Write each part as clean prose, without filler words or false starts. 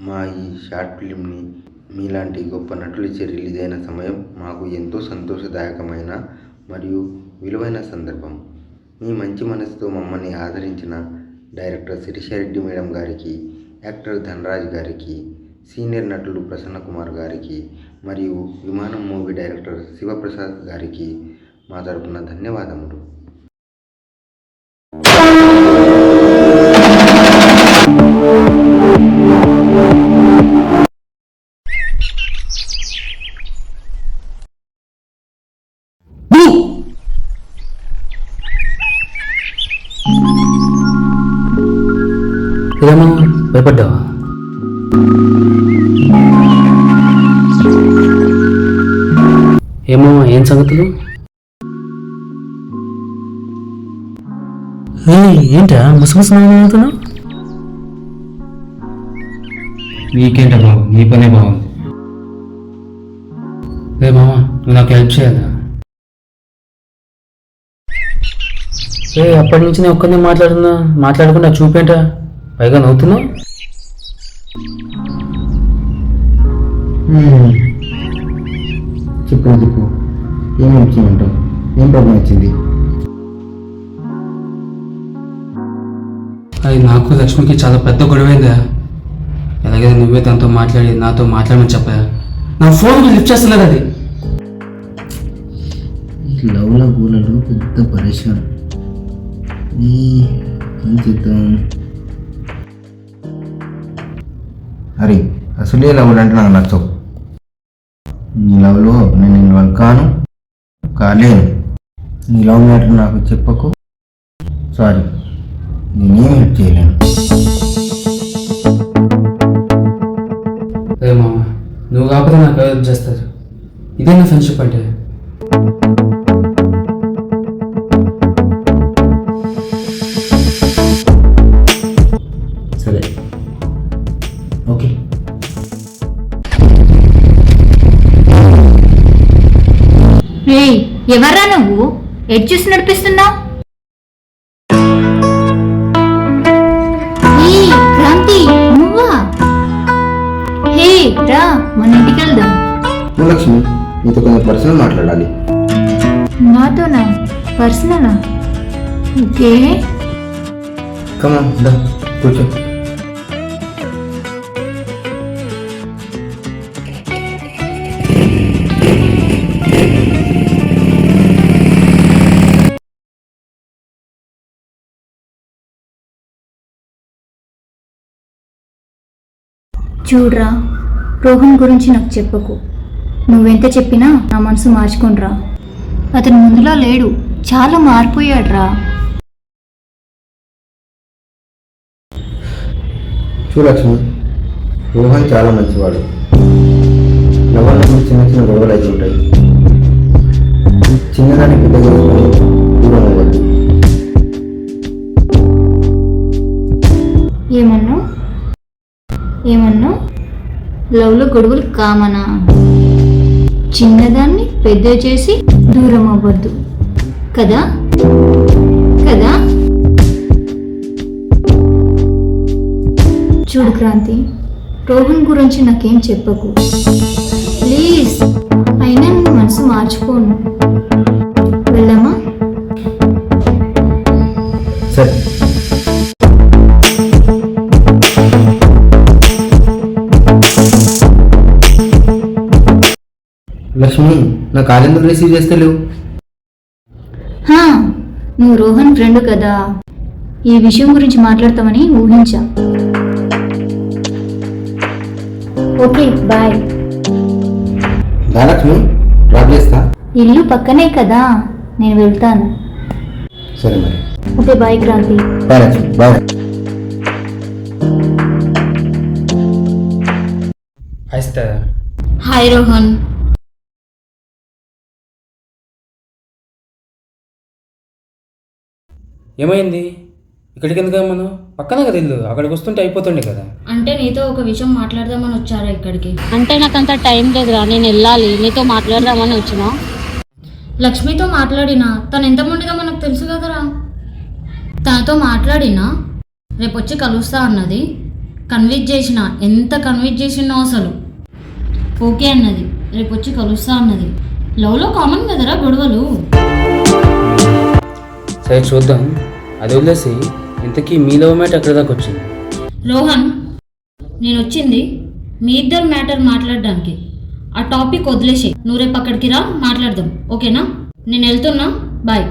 మా ఈ షార్ట్ ఫిలింని మీలాంటి గొప్ప నటులచే రిలీజ్ అయిన సమయం మాకు ఎంతో సంతోషదాయకమైన మరియు విలువైన సందర్భం. మీ మంచి మనసుతో మమ్మల్ని ఆదరించిన డైరెక్టర్ శిరీష రెడ్డి మేడం గారికి, యాక్టర్ ధనరాజ్ గారికి, సీనియర్ నటులు ప్రసన్న కుమార్ గారికి మరియు విమానం మూవీ డైరెక్టర్ శివప్రసాద్ గారికి మా తరపున ధన్యవాదములు. ఏమో భయపడ్డావా? ఏమో ఏం సంగతులు? ఏంటా ముసుగుతున్నావు? నీకేంట బాబు, నీ పనే బాగుంది. రే మామా, నువ్వు నాకు హెల్ప్ చేయాలా? అప్పటి నుంచి నేను ఒక్కనే మాట్లాడకుండా చూపేంటా, పైగా నవ్వుతున్నావు. చెప్పు ఏం వచ్చిందంటావు? ఏం ప్రాబ్లం వచ్చింది? అది నాకు లక్ష్మికి చాలా పెద్ద గొడవైందా. ఎలాగైనా నువ్వే తనతో మాట్లాడి నాతో మాట్లాడమని చెప్పా. నా ఫోన్ లిఫ్ట్ చేస్తలేదు. అది లవ్ల గోలలో పెద్ద పరేషాన్. ఏం చేద్దాం? అరే అసలే లవ్లు అంటే నాకు నచ్చవు. నీ లవ్లో నేను ఇన్వాల్వ్ కాలేను. నీ లవ్ మ్యాటర్ నాకు చెప్పకు. సారీ, నేనేం హెల్ప్ చేయలేను. రే మామ, నువ్వు కాకపోతే నాకు హెల్ప్ చేస్తారు. ఇదే నా ఫ్రెండ్షిప్ అంటే. సరే, ఓకే. ఎవర్రా నువ్వు? ఎడ్ చూసి నడిపిస్తున్నావు? క్రాంతి, నువ్వా? హే రా, మన ఇంటికి వెళ్దాం. లక్ష్మి, నీతో కొంచెం పర్సనల్ మాట్లాడాలి. నాతోనా? పర్సనలా? ఓకే, కమాన్ దా, కూర్చో. చూడ్రా, రోహన్ గురించి నాకు చెప్పకు. నువ్వెంత చెప్పినా నా మనసు మార్చుకోనరా. అతను ముందులా లేడు, చాలా మారిపోయాడ్రా. లక్ష్మి, రోహన్ చాలా మంచివాడు. లవన్లో చిన్న గొడవలు అయితే ఉంటాయి. చిన్నదానికి పెద్ద దూరం అవ్వద్దు. ఏమన్నా లవ్లో గొడవలు కామనా? చిన్నదాన్ని పెద్ద చేసి దూరం అవ్వద్దు కదా కదా. చూడు క్రాంతి, రోహన్ గురించి నాకేం చెప్పకు ప్లీజ్. అయినా నేను మనసు మార్చుకోను. వెళ్దామా? సరే. లక్ష్మి, నా కాల్ ఎందుకు రిసీవ్ చేస్తలేవు? నువ్వు రోహన్ ఫ్రెండ్ కదా, ఈ విషయం గురించి మాట్లాడతామని ఊహించా. Okay, bye. లక్ష్మి, డ్రాప్ చేస్తా. ఇల్లు పక్కనే కదా, నేను వెళ్తాను. సరే మరి. Okay, bye Kranti. Bye Lakshmi, bye. Hi Rohan. ఏమైంది? ఇక్కడికి ఎందుకు మనం పక్కనే కదా ఇల్లు, అక్కడికి వస్తుంటే అయిపోతుండే కదా. అంటే నీతో ఒక విషయం మాట్లాడదామని వచ్చారా ఇక్కడికి? అంటే నాకు అంత టైం లేదురా, నేను వెళ్ళాలి. నీతో మాట్లాడదామని వచ్చినా. లక్ష్మితో మాట్లాడినా తను ఎంత మొండిగా మనకు తెలుసు కదరా. తనతో మాట్లాడినా రేపు వచ్చి కలుస్తా అన్నది. కన్విన్స్ చేసిన, ఎంత కన్విన్స్ చేసినావు అసలు. ఓకే అన్నది, రేపు వచ్చి కలుస్తా అన్నది. లవ్లో కామన్ కదరా గొడవలు. సరే చూద్దాం, అది వదిలేసి ఇంతకీ మీ లవ్ మ్యాటర్ ఎక్కడి దాకా వచ్చింది? రోహన్, నేను వచ్చింది మీ ఇద్దరు మ్యాటర్ మాట్లాడడానికి. ఆ టాపిక్ వదిలేసి నువ్వు రేపు అక్కడికి రా, మాట్లాడదాం. ఓకేనా? నేను వెళ్తున్నా, బాయ్.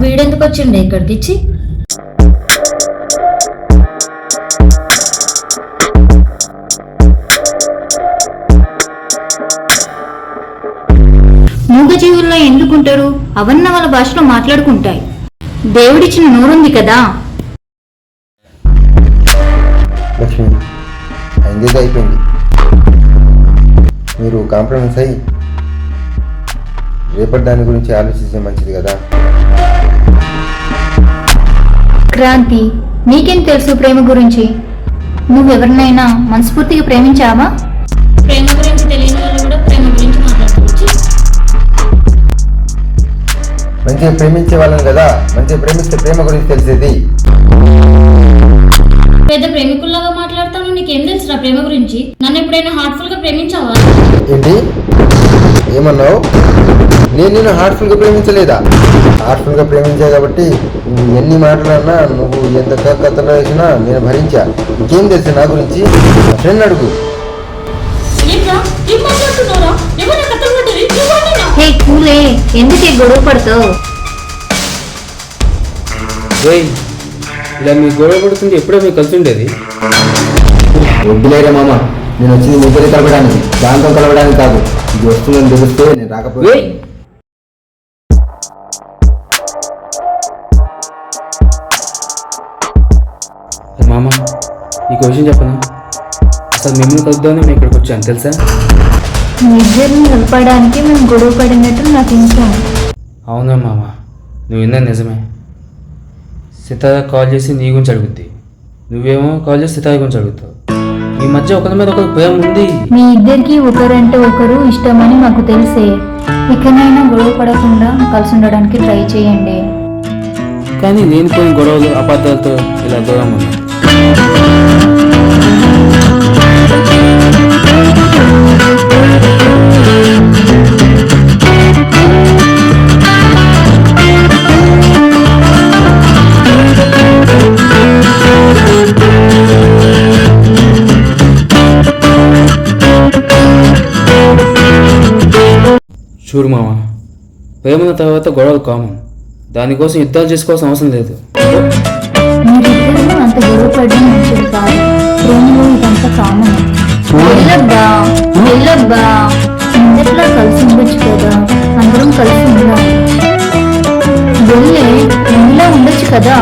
వీడెందుకు వచ్చిండే ఇక్కడికి ఇచ్చి? మూగజీవుల్లో ఎందుకుంటారు? అవన్న వాళ్ళ భాషలో మాట్లాడుకుంటాయి. దేవుడిచ్చిన నోరుంది కదా. లక్ష్మి, అయింది అయిపోయింది. మీరు కాంప్రమైజ్ అయ్యి రేపటి దాని గురించి ఆలోచిస్తే మంచిది కదా. క్రాంతి, నీకేం తెలుసు ప్రేమ గురించి? నువ్వెవరినైనా మనస్ఫూర్తిగా ప్రేమించావా? ప్రేమ గురించి తెలియని వాళ్ళు కూడా ప్రేమ గురించి మాట్లాడుకోవచ్చు. మంచిగా ప్రేమించే వాళ్ళని కదా, మంచిగా ప్రేమిస్తే ప్రేమ గురించి తెలిసేది. పెద్ద ప్రేమికుల్లాగా మాట్లాడతాను. నీకేం తెలుసురా ప్రేమ గురించి? నన్ను ఎప్పుడైనా హార్ట్ఫుల్ గా ప్రేమించావా? ఏంటి ఏమన్నావు? నేను నిన్ను హార్ట్ఫుల్గా ప్రేమించలేదా? హార్ట్ఫుల్గా ప్రేమించా కాబట్టి నువ్వు ఎన్ని మాటలన్నా, నువ్వు ఎంత కథలు వేసినా నేను భరించా. ఇంకేం తెలుసు నా గురించి? ఫ్రెండ్ అడుగు. ఏంట్రా, ఏం మాట్లాడుతున్నావురా? ఏమన్నా కథలు పడ్డది? హే కూలే, ఎందుకే గొడవ పడతావు? ఇలా మీ గొడవ పడుతుంది ఎప్పుడో మీకు కలిసి ఉండేది. వద్దులేరా మామ, నేను వచ్చింది ముగ్గురి కలవడానికి, దాంతో కలవడానికి కాదు. ఇది వస్తుందని తెలిస్తే నేను రాకపోతే మామ, నీకు విషయం చెప్పనా? అసలు మిమ్మల్ని కలుద్దామని మేము ఇక్కడికి వచ్చాను తెలుసా? మీ ఇద్దరిని కలపడానికి మేము గొడవ పడినట్టు నాకు ఇంకా. అవునా మామ, నువ్వు విన్నా నిజమే. సితారా కాల్ చేసి నీ గురించి అడుగుద్ది, నువ్వేమో కాల్ చేసి సితారా గురించి అడుగుతావు. ఈ మధ్య ఒకరి మీద ఒకరు ప్రేమ ఉంది. మీ ఇద్దరికి ఒకరంటే ఒకరు ఇష్టమని మాకు తెలిసే. ఇకనైనా గొడవ పడకుండా కలిసి ఉండడానికి ట్రై చేయండి. కానీ లేనిపోయిన గొడవలు అబద్ధాలతో ఇలా దూరం ఉన్నా. చూడు మామ, ప్రేమల తర్వాత గొడవలు కామన్. దానికోసం యుద్ధాలు చేసుకోవాల్సిన అవసరం లేదు. మీరిద్దరూ అంత గొడవ పడడం మంచిది కాదు. ప్రేమలో ఇదంతా కామన్. వెళ్ళబ్బా వెళ్ళబ్బా, ముందట్లా కలిసి ఉండొచ్చు కదా, అందరం కలిసి ఉండాలి. వెళ్ళే ఇలా ఉండొచ్చు కదా.